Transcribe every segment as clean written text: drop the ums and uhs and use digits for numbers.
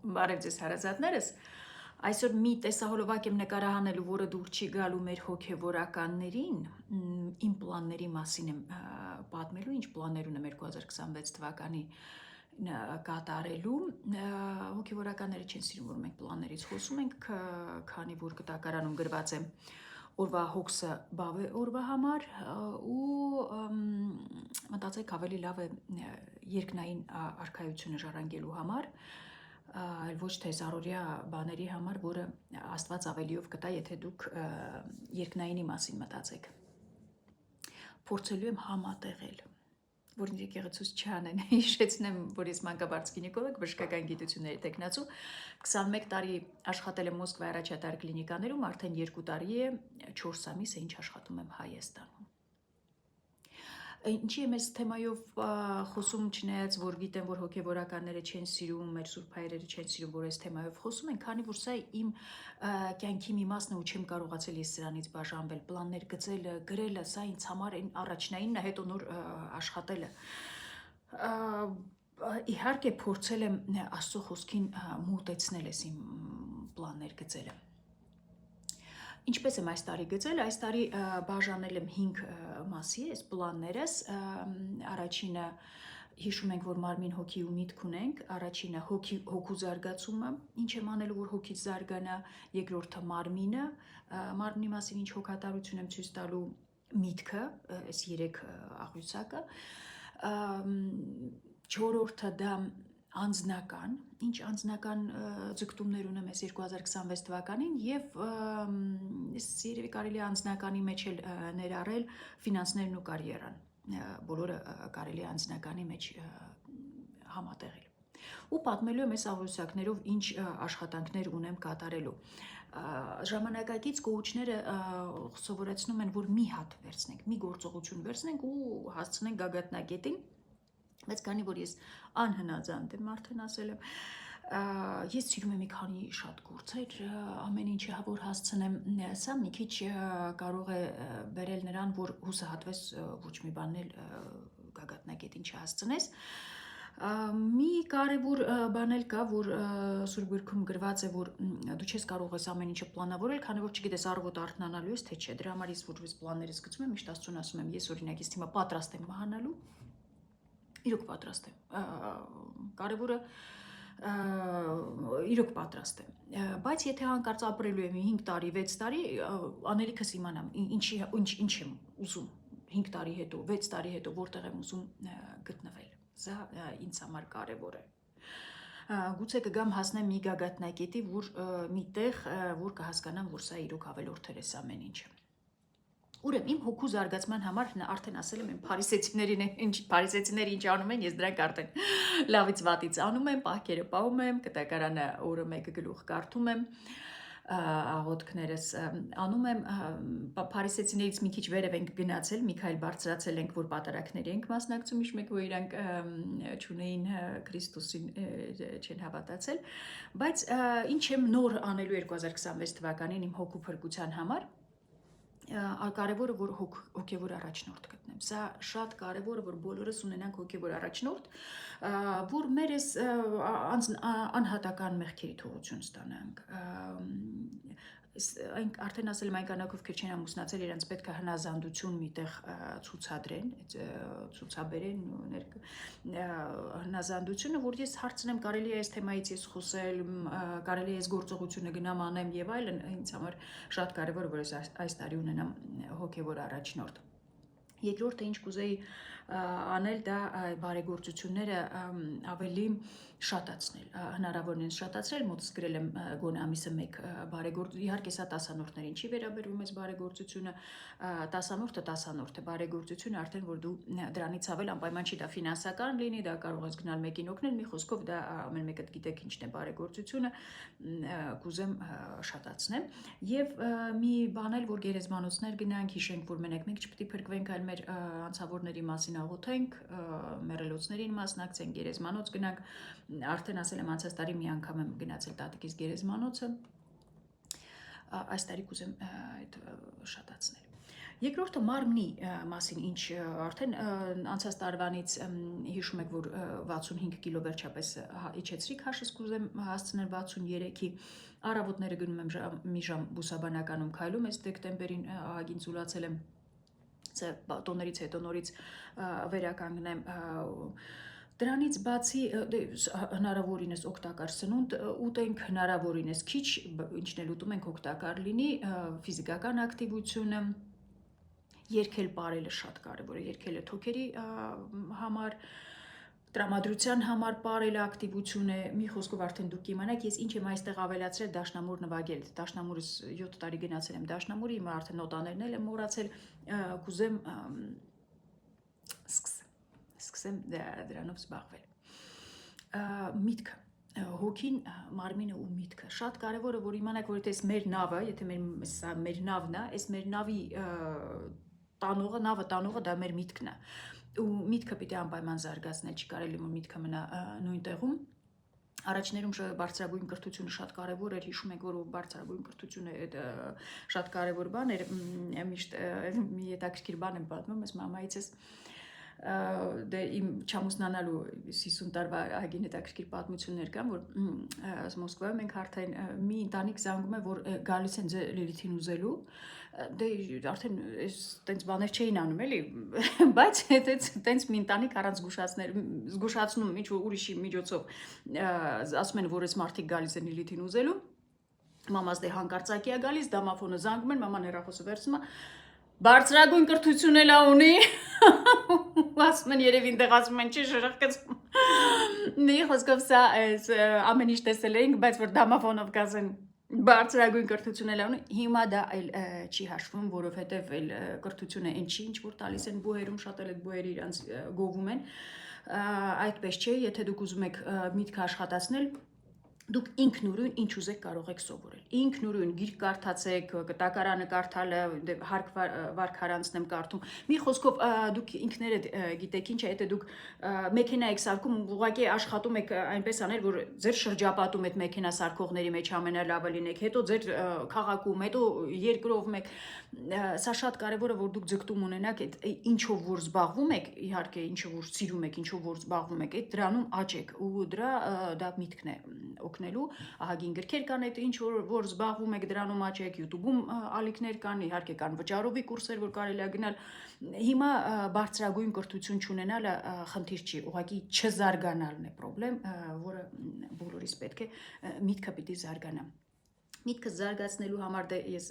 Բարև ձեզ հարազատներս, այսօր մի տեսահոլովակ եմ նկարահանելու, որը դուր չի գալու մեր հոգևորականներին, իմ պլանների մասին եմ պատմելու, ինչ պլաններ ունեմ 2026 թվականի կատարելու, հոգևորականները չեն սիրում, որ մենք պլաններից խոսում ենք, քանի որ կտակարանում գրված է օրվա հոգսը բավ է օրվա համար ու մտածեք ավելի լավ է երկնային արքայությունը ժառանգելու համար, այլ ոչ թե զարորյա բաների համար, որը Աստված ավելիով կտա, եթե դուք երկնայինի մասին մտածեք։ Փորձելու եմ համատեղել, որ ինձ եկեղեցուց չանեն, հիշեցնեմ, որ ես մանկաբարձ գինեկոլոգ, բժշկական գիտությունների տեխնացու, 21 տարի աշխատել եմ Մոսկվայի առաջատար կլինիկաներում, արդեն 2 տարի է, 4 ամիս է ինչ աշխատում եմ Հայաստանում։ Ինչի եմ այս թեմայով խոսում, չնայած որ գիտեմ, որ հոգևորականները չեն սիրում, մեր սուրբ հայրերը չեն սիրում, որ այս թեմայով խոսում են, քանի որ սա իմ կյանքի մի մասն է ու չեմ կարողացել ես սրանից բաժանվել, պլաններ գծելը, գրելը, սա ինձ համար առաջնայինն է, հետո նոր աշխատելը։ Իհարկե փորձել եմ Աստծո խոսքին մոտեցնել ես իմ պլաններ գծելը։ Ինչպես եմ այս տարի գծել, այս տարի բաժանել եմ 5 մասի այս պլաններս, առաջինը հիշում ենք, որ մարմին, հոգի ու միտք ունենք, առաջինը հոգու զարգացումը, ինչ եմ անելու, որ հոգից զարգանա, երկրորդը մարմինը, մարմնի մասին ինչ հոգատարություն եմ ցույց տալու, միտքը, այս 3 աղյուսակը, չորրորդը դա անձնական, ինչ անձնական ձգտումներ ունեմ ես 2026 թվականին և երևի կարելի անձնականի մեջ էլ ներառել ֆինանսներն ու կարիերան, բոլորը կարելի անձնականի մեջ համատեղել։ Ու պատմելու եմ այս աղյուսակներով ինչ աշխատանքներ ունեմ կատարելու։ Ժամանակակից կոուչները սովորեցնում են, որ մի հատ վերցնենք, մի գործողություն վերցնենք ու հասցնենք գագաթնակետին, բայց քանի որ ես անհնազանդ եմ, արդեն ասել եմ, ես սիրում եմ մի քանի շատ գործեր, ամեն ինչը որ հասցնեմ, սա մի քիչ կարող է բերել նրան, որ հուսահատվես ոչ մի բանն էլ գագաթնակետին չհասցնես։ Մի կարևոր բան էլ կա, որ Սուրբ Գրքում գրված է, որ դու չես կարող ես ամեն ինչը պլանավորել, քանի որ չգիտես առավոտ արթնանալու ես, թե չէ։ Դրա համար ես որպես պլաններս գծում եմ, միշտ Աստծուն ասում եմ, ես օրինակ ես թիմը պատրաստ եմ մահանալու, իրոք պատրաստ եմ, կարևորը իրոք պատրաստ եմ, բայց եթե հանկարծ ապրելու եմ 5 տարի, 6 տարի, անելիքս իմանամ, ինչ եմ ուզում 5 տարի հետո, 6 տարի հետո, որտեղ եմ ուզում գտնվել, սա ինձ համար կարևոր է։ Գուցե կգամ հասնեմ մի գագաթնակետի, որ միտեղ, որ կհասկանամ, որ սա իրոք ավելորդ էր ամեն ինչը։ Ուրեմն իմ հոգու զարգացման համար արդեն ասել եմ փարիսեցիները ինչ անում են, ես դրանք արդեն լավից վատից անում եմ, պահքերը պահում եմ, կտակարանը օրը 1 գլուխ կարդում եմ, աղոթքներս անում եմ, փարիսեցիներից մի քիչ վերև ենք գնացել, մի քայլ բարձրացել ենք, որ պատարագների ենք մասնակցում, իշ մեկ որ իրանք չունեին Քրիստոսին չեն հավատացել, բայց ինչ եմ նոր անելու 2026 թվականին իմ հոգու փրկության համար, կարևորը որ հոգևոր առաջնորդ գտնեմ, սա շատ կարևորը որ բոլորս ունենանք հոգևոր առաջնորդ, որ մեր այս անհատական մեղքերի թողություն ստանանք, արդեն ասել եմ այն կանայք, ովքեր չեն ամուսնացել, իրենց պետք է հնազանդություն միտեղ ցուցադրեն, ցուցաբերեն հնազանդությունը, որ ես հարցնեմ, կարելի է այս թեմայից ես խոսել, կարելի է այս գործողությունը գնամ անեմ եւ այլն, ինձ համար շատ կարևոր է որ այս տարի ունենամ հոգևոր առաջնորդ։ Երկրորդը ինչ կուզեի անել դա բարեգործությունները ավելի շատացնել, հնարավորինս շատացնել, մոտս գրել եմ գոնե ամիսը 1 բարեգործություն, իհարկե սա տասանորդներին չի վերաբերվում այս բարեգործությունը, տասանորդը բարեգործությունը արդեն որ դու դրանից ավել անպայման չի դա ֆինանսական լինի, դա կարող ես գնալ մեկին օգնել, մի խոսքով դա ամեն մեկը գիտեք ինչն է բարեգործությունը, կուզեմ շատացնեմ եւ մի բան էլ որ գերեզմանոցներ գնանք, հիշենք որ մենակ մենք չպետք է փրկվենք, այլ մեր անցավորների մասին աղոթենք, մեռելոցներին մասնակցենք, գերեզմանոց գնանք, արդեն ասել եմ անցած տարի մի անգամ եմ գնացել տատիկիս գերեզմանոցը, այս տարի կուզեմ այդ շատացնել։ Երկրորդը մարմնի մասին, ինչ արդեն անցած տարվանից հիշում եք, որ 65 կիլո վերջապես իջեցրիք, հաշս կուզեմ հասցնել 63-ի, առավոտները գնում եմ մի ժամ բուսաբանականում քայլում, այս դեկտեմբերին ահագին ծուլացել եմ, տոներից հետո նորից վերականգնեմ, դրանից բացի հնարավորինս օգտակար սնունդ ուտենք, հնարավորինս քիչ, ինչն էլ ուտում ենք օգտակար լինի, ֆիզիկական ակտիվությունը, երգել պարելը շատ կարևոր է, երգելը թոքերի համար, տրամադրության համար պարելը ակտիվություն է, մի խոսքով արդեն դուք կիմանաք, ես ինչ եմ այստեղ ավելացրել դաշնամուր նվագել, դաշնամուրս 7 տարի գնացել եմ դաշնամուրի, հիմա արդեն նոտաներն էլ եմ մոռացել, կուզեմ սկսեմ դրանով զբաղվել։ Միտքը, հոգին, մարմինը ու միտքը, շատ կարևոր է, որ իմանաք, որ այս մեր նավը, եթե մեր նավն է, այս մեր նավի նավը տանողը դա մեր միտքն է, ու միտքը պիտի անպայման զարգացնել, չի կարելի որ միտքը մնա նույն տեղում։ Առաջներում բարձրագույն կրթությունը շատ կարևոր էր, հիշում եք, որ բարձրագույն կրթությունը շատ կարևոր բան էր, միշտ մի հետաքրքիր բան եմ պատմում, ես մամայիցս դե իմ չամուսնանալու 50 տարվա ահագին հետաքրքիր պատմություններ կան, որ Մոսկվայում ենք արդեն մի ընտանիք զանգում է, որ գալիս են Լիլիթին ուզելու, դե արդեն տենց բաներ չէին անում էլի, բայց տենց մի ընտանիք առանց զգուշացնում ինչ որ ուրիշի միջոցով ասում են, որ այս մարդիկ գալիս են Լիլիթին ուզելու, մամաս դե հանկարծակի է գալիս, դամաֆոնը զանգում են, մաման հեռախոսը վերցնում է, բարձրագույն կրթություն էլ ունի, ասում են երևի ինտեղ ասում են չի շրխկացում, մի խոսքով սա ամեն ինչ տեսել էինք, բայց որ դամաֆոնով կասեն բարձրագույն կրթություն էլ ունի, հիմա դա այլ չի հաշվում, որովհետև այլ կրթությունը այն չի, ինչ որ տալիս են բուհերում, շատ էլ այդ բուհերը իրանց գովում են, այդպես չէ, եթե դուք ուզում եք միտքը աշխատացնել, դուք ինքնուրույն ինչ ուզեք կարող եք սովորել, ինքնուրույն գիրք կարդացեք, կտակարանը կարդալը, հարկ վարք հարանցն եմ կարդում, մի խոսքով դուք ինքներդ գիտեք ինչ է, եթե դուք մեքենա եք սարքում, ուղղակի աշխատում եք այնպես անել, որ ձեր շրջապատում այդ մեքենա սարքողների մեջ ամենալավը լինեք, հետո ձեր քաղաքում, հետո երկրով մեկ, սա շատ կարևոր է, որ դուք ձգտում ունենաք այդ ինչով որ զբաղվում եք, իհարկե ինչով որ սիրում եք, ինչով որ զբաղվում եք, այդ դրանում աճեք ու դա միտքն է օգնելու, ահագին գրքեր կան այդ ինչ որ զբաղվում եք դրանում աճեք, YouTube-ում ալիքներ կան, իհարկե կան վճարովի կուրսեր, որ կարելի է գնալ, հիմա բարձրագույն կրթություն չունենալը խնդիր չի, ուղղակի չզարգանալն է պրոբլեմ, որը բոլորիս պետք է միտքը պիտի զարգանա։ Միտքը զարգացնելու համար դե ես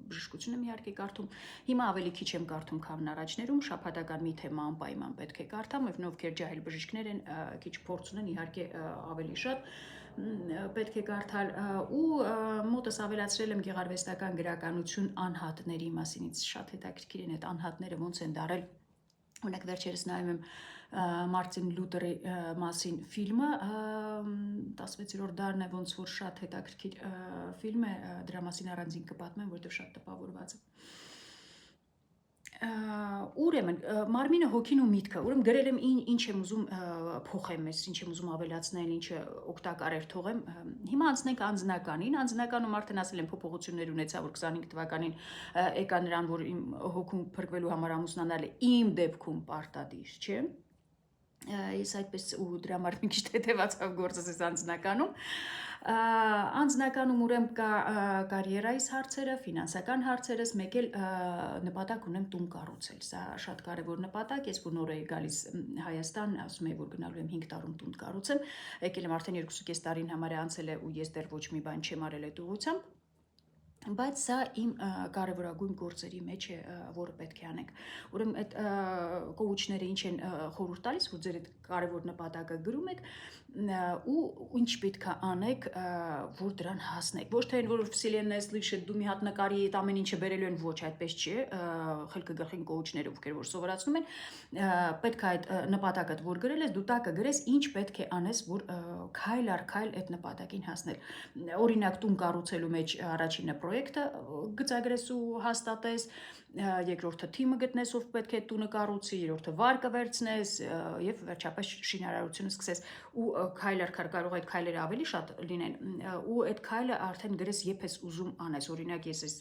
բժշկություն եմ իհարկե կարդում, հիմա ավելի քիչ եմ կարդում, քան առաջներում, շաբաթական մի թեմա անպայման պետք է կարդամ, եւ ովքեր ջահել բժիշկներ են, քիչ փորձ ունեն, իհարկե ավելի շատ պետք է կարդալ ու մոտս ավելացրել եմ գեղարվեստական գրականություն անհատների մասին, շատ հետաքրքիր են այդ անհատները ոնց են դարել, օրինակ վերջերս նայում եմ Մարտին Լութերի մասին ֆիլմը 16-րդ դարն է, ոնց որ շատ հետաքրքիր ֆիլմ է, դրա մասին առանձին կպատմեմ, որտեղ շատ տպավորված եմ։ Ուրեմն մարմինը, հոգին ու միտքը, ուրեմն գրել եմ ինչ եմ ուզում փոխեմ, ինչ եմ ուզում ավելացնել, ինչը օգտակար էր թողեմ։ Հիմա անցնենք անձնականին, անձնականում արդեն ասել եմ փոփոխություններ ունեցա, որ 25 թվականին եկա նրան, որ իմ հոգում փրկվելու համար ամուսնանալը իմ դեպքում պարտադիր չէ։ Ես այդպես ու դրա համար մի քիչ թեթևացավ գործս այս անձնականում, անձնականում ուրեմն կա կարիերայիս հարցերը, ֆինանսական հարցերս, մեկ էլ նպատակ ունեմ տուն կառուցել, սա շատ կարևոր նպատակ, ես որ նոր էի գալիս Հայաստան, ասում եի որ գնալու եմ 5 տարում տուն կառուցեմ, եկել եմ արդեն 2.5 տարին համարյա անցել է ու ես դեռ ոչ մի բան չեմ արել այդ ուղղությամբ, բայց սա իմ կարևորագույն գործերի մեջ է, որը պետք է անենք, ուրեմն այդ կոուչները ինչ են խորհուրդ տալիս, որ ձեր այդ կարևոր նպատակը գրում եք ու ինչ պետք է անեք, որ դրան հասնեք, ոչ թե որ վսիլեննա слышит, դու մի հատ նկարի այդ ամեն ինչը բերելու են, ոչ այդպես չի, խելքը գլխին կոուչները ովքեր որ սովորացնում են, պետք է այդ նպատակդ որ գրել ես, դու տակը գրես ինչ պետք է անես, որ քայլ առ քայլ այդ նպատակին հասնել, օրինակ տուն կառուցելու մեջ առաջինը պրոյեկտը գծագրես ու հաստատես, երկրորդը թիմը գտնես, ով պետք է տունը կառուցի, երրորդը վարկը վերցնես եւ վերջապես շինարարությունը սկսես ու քայլ առ քայլ կարող այդ քայլերը ավելի շատ լինեն ու այդ քայլը արդեն գրես երբ ես ուզում անես, օրինակ ես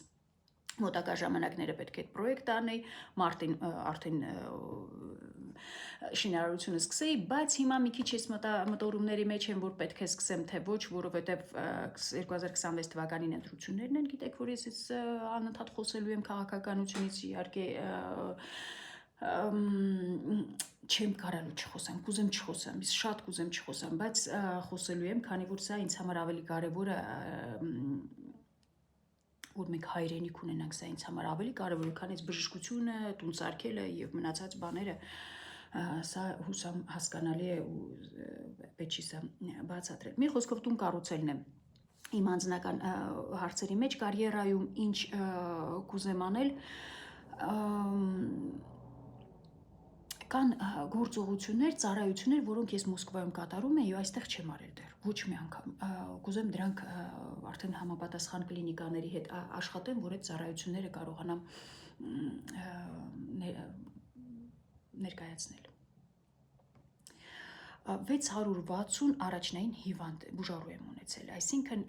մոտակա ժամանակները պետք է այդ պրոյեկտը անեի, մարտին արդեն շինարարությունը սկսեի, բայց հիմա մի քիչ ես մտորումների մեջ եմ, որ պետք է սկսեմ, թե ոչ, որովհետև 2026 թվականին ընտրություններն են, գիտեք, որ ես անընդհատ խոսելու եմ քաղաքականությունից, իհարկե չեմ կարալու չխոսեմ, կուզեմ չխոսեմ, շատ կուզեմ չխոսեմ, բայց խոսելու եմ, քանի որ սա ինձ համար ավելի կարևոր է, որ մենք հայրենիք ունենանք, սա ինձ համար ավելի կարևոր է, քան այս բժշկությունը, տուն սարքելը եւ մնացած բաները, սա հուսամ հասկանալի է ու պետք չի սա բացատրել։ Մի խոսքով տուն կառուցելն է իմ անձնական հարցերի մեջ, կարիերայում ինչ կուզեմ անել, կան գործողություններ, ծառայություններ, որոնք ես Մոսկվայում կատարում եմ եւ այստեղ չեմ արել դեռ, ոչ մի անգամ։ Կուզեմ դրանք արդեն համապատասխան կլինիկաների հետ աշխատեմ, որ այդ ծառայությունները կարողանամ ներկայացնել։ 660 առաջնային հիվանդ բուժարու եմ ունեցել, այսինքն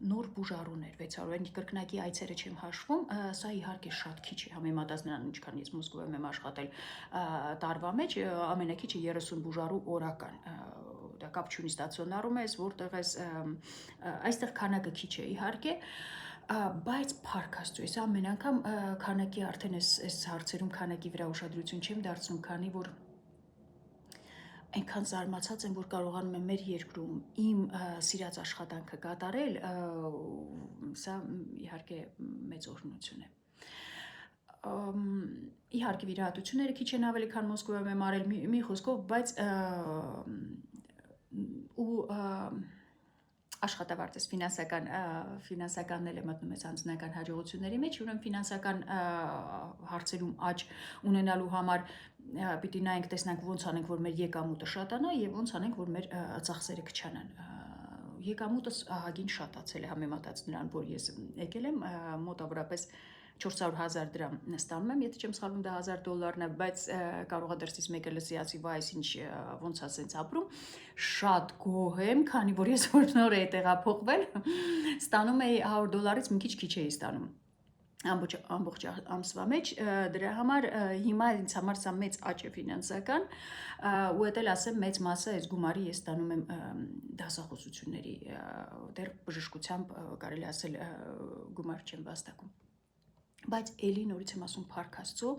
նոր բուժարուներ 600, կրկնակի այցերը չեմ հաշվում, սա իհարկե շատ քիչ է համեմատած նրան, ինչքան ես Մոսկվայում եմ աշխատել տարվա մեջ, ամենակիչը 30 բուժարու օրական, դա կապ չունի ստացիոնարում ես, որտեղ ես, այստեղ քանակը քիչ է իհարկե, բայց փառք Աստծո, ես ամեն անգամ քանակի արդեն այս հարցերում քանակի վրա ուշադրություն չեմ դարձնում, քանի որ այնքան զարմացած եմ, որ կարողանում եմ մեր երկրում իմ սիրած աշխատանքը կատարել, սա իհարկե մեծ օրհնություն է։ Իհարկե վիրահատությունները քիչ են ավելի, քան Մոսկվայում եմ արել, մի խոսքով, բայց ու աշխատավարձ ֆինանսականն էլ է մտնում այս անձնական հաջողությունների մեջ, ուրեմն ֆինանսական հարցերում աճ ունենալու համար պիտի նայենք, տեսնանք ոնց անենք, որ մեր եկամուտը շատանա եւ ոնց անենք, որ մեր ծախսերը քչանան։ Եկամուտս ահագին շատացել է համեմատած նրան, որ ես եկել եմ, մոտավորապես 400,000 դրամ ստանում եմ, եթե չեմ սխալվում, դա $1000 է, բայց կարող է դրսից մեկը լսի ասի, վայ, ինչ ոնց է սենց ապրում, շատ գոհ եմ, քանի որ ես որ նոր էի տեղափոխվել, ստանում էի $100-ից մի քիչ էի ստանում ամբողջ ամսվա մեջ, դրա համար հիմա ինձ համար սա մեծ աճ է ֆինանսական, ու էդ էլ ասեմ մեծ մասը այս գումարի ես ստանում եմ դասախոսությունների, դեռ բժշկությամբ կարելի ասել գումար չեմ վաստակում։ Բայց էլի նորից եմ ասում փառք Աստծո,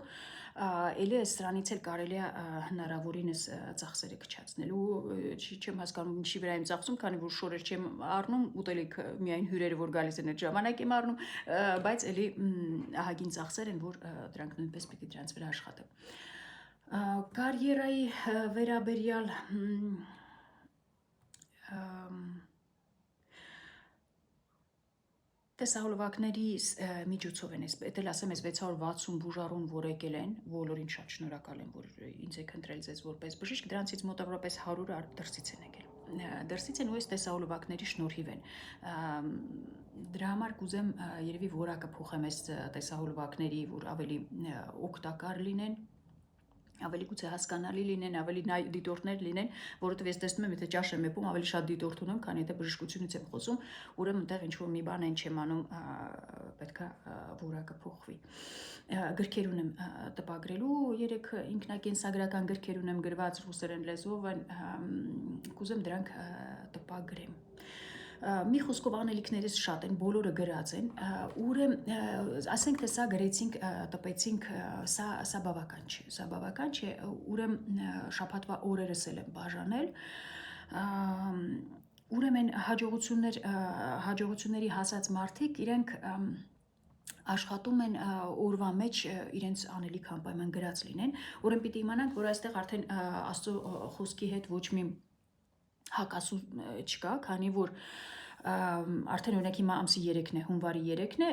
էլի այս սրանից էլ կարելի է հնարավորինս ծախսերը քչացնել, ու չեմ հասկանում ինչի վրա եմ ծախսում, քանի որ շորեր չեմ առնում, ուտելիք միայն հյուրերը որ գալիս են այդ ժամանակ եմ առնում, բայց էլի ահագին ծախսեր են, որ դրանք նույնպես պիտի դրանց վրա աշխատեմ։ Կարիերայի վերաբերյալ տեսահոլովակների միջոցով են, էդ էլ ասեմ, ես 660 բուժարուն, որ եկել են, բոլորին շատ շնորհակալ եմ, որ ինձ եք ընտրել ձեզ որպես բժիշկ, դրանցից մոտավորապես 100-ը դրսից են եկել։ Դրսից են ու այս տեսահոլովակների շնորհիվ են։ Դրա համար կուզեմ երևի որակը փոխեմ այս տեսահոլովակների, որ ավելի օգտակար լինեն, ավելի գուցե հասկանալի լինեն, ավելի դիտորդներ լինեն, որովհետև ես տեսնում եմ, եթե ճաշ եմ եփում, ավելի շատ դիտորդ ունեմ, քան եթե բժշկությունից եմ խոսում, ուրեմն այնտեղ ինչ-որ մի բան են չեմ անում, պետքա որակը փոխվի։ Գրքեր ունեմ տպագրելու, 3 ինքնակենսագրական գրքեր ունեմ գրված ռուսերեն լեզվով, կուզեմ դրանք տպագրեմ։ Մի խոսքով անելիքներս շատ են, բոլորը գրած են, ուրեմն ասենք թե սա գրեցինք, տպեցինք, սա բավական չէ, ուրեմն շաբաթվա օրերս էլ եմ բաժանել, ուրեմն հաջողությունների հասած մարդիկ իրենք աշխատում են օրվա մեջ իրենց անելիք անպայման գրած լինեն, ուրեմն պիտի իմանանք, որ այստեղ արդեն Աստծո խոսքի հետ ոչ մի հակասում չկա, քանի որ արդեն օրինակ հիմա ամսի 3-ն է, հունվարի 3-ն է,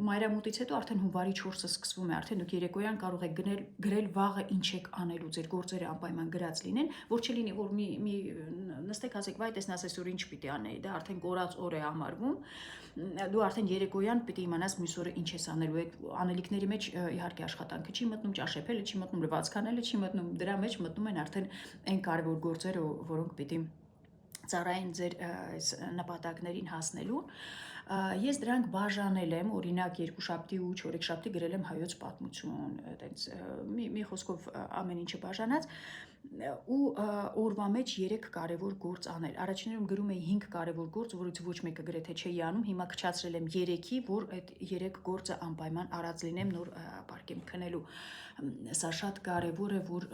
մայրամուտից հետո արդեն հունվարի 4-ը սկսվում է, արդեն դուք երեկոյան կարող եք գրել վաղը ինչ եք անելու, ձեր գործերը անպայման գրած լինեն, որ չլինի, որ մի նստեք ասեք, վայ, տեսնաս այսօր ինչ պիտի անեի, դա արդեն կորած օր է համարվում, դու արդեն երեկոյան պիտի իմանաս մյուս օրը ինչ ես անելու, այդ անելիքների մեջ իհարկե աշխատանքը չի մտնում, ճաշեփելը չի մտնում, լվացք անելը չի մտնում, դրա մեջ մտնում են արդեն այն կարևոր գործերը, որոնք պիտի ծառային ձեր այս նպատակներին հասնելուն, ես դրանք բաժանել եմ, օրինակ երկուշաբթի ու չորեքշաբթի գրել եմ հայոց պատմություն, այտենց մի խոսքով ամեն ինչը բաժանած ու օրվա մեջ 3 կարևոր գործ անել։ Առաջիներում գրում էի 5 կարևոր գործ, որից ոչ մեկը գրեթե չէի անում, հիմա քչացրել եմ 3-ի, որ այդ 3 գործը անպայման արած լինեմ նոր պարկեմ քնելու։ Սա շատ կարևոր է, որ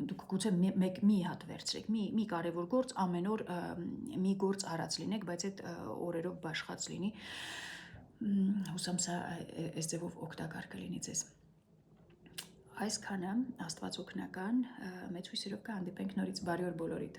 դուք գուցե մի հատ վերցրեք, մի կարևոր գործ ամեն օր մի գործ արած լինեք, բայց այդ օրերով բաշխած լինի։ Հուսամ սա այս ձևով օգտակար կլինի ձեզ։ Այսքանը, Աստված օգնական, մեծ հույսերով կհանդիպենք նորից, բարի օր բոլորիդ։